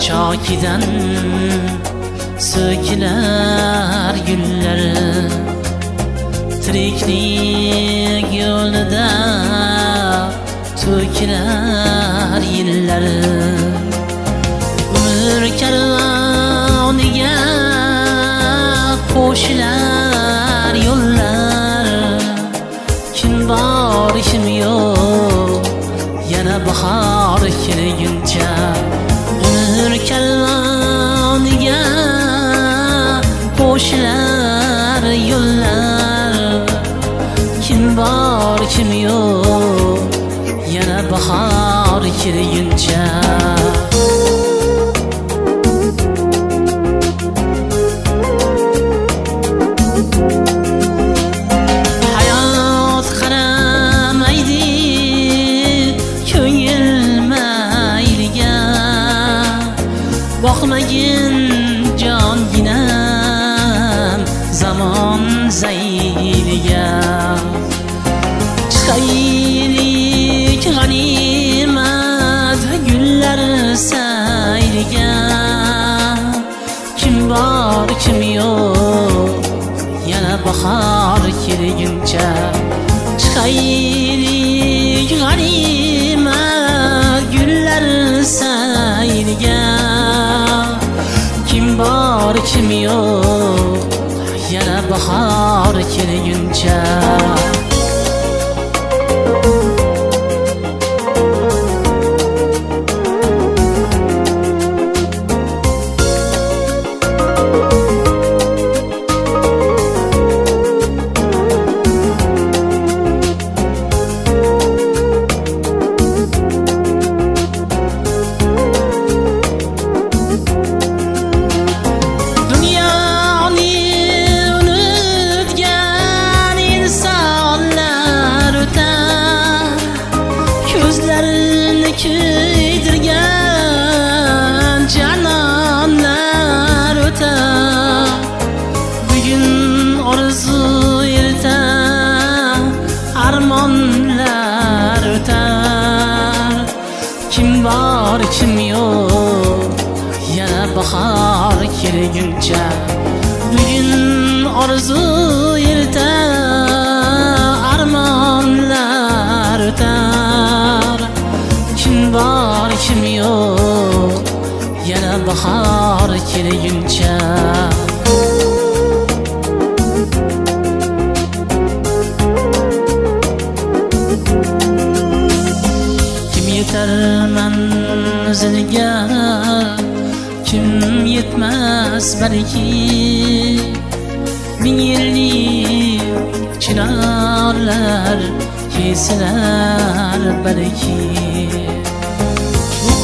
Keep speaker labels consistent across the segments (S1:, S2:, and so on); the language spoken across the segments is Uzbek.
S1: chokidan so'kilar gullar, tiriklik yo'lida to'kilar yillar. Umr karvoniga qo'shilar yo'llar, kim bor kim yo'q yana bahor kelguncha. Umr karvoniga qo'shilar yo'llar, kim bor kim yo'q yana bahor kelguncha. Boqmagin jonginam zamon zayliga, chiqaylik g'animat gullar sayliga. Kim bor kim yo'q yana bahor kelguncha. Chiqaylik g'animat gullar sayliga. Kim bor kim yo'q yana bahor kelguncha. Kuydirgan janonlar o'tar, bugun orzu erta armonlar o'tar. Kim bor kim yo'q yana bahor kelguncha. Bugun orzu erta armonlar o'tar. Kim bor kim yo'q yana bahor kelguncha. Kim yetar manzilga, kim yetmas balki. Ming yillik chinorlar kesilar balki.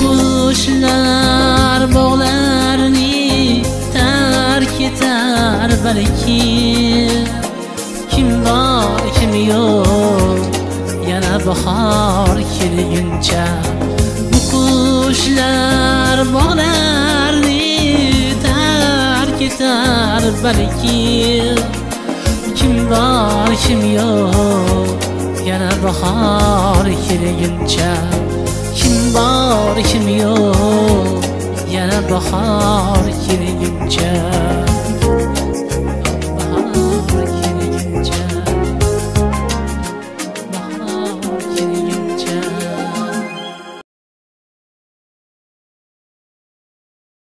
S1: Qushlar bog'larni tark etar balki. Kim bor kim yo'q yana bahor kelguncha. Qushlar bog'larni tark etar balki. Kim bor kim yo'q yana bahor kelguncha. Kim bor kim yo'q yana bahor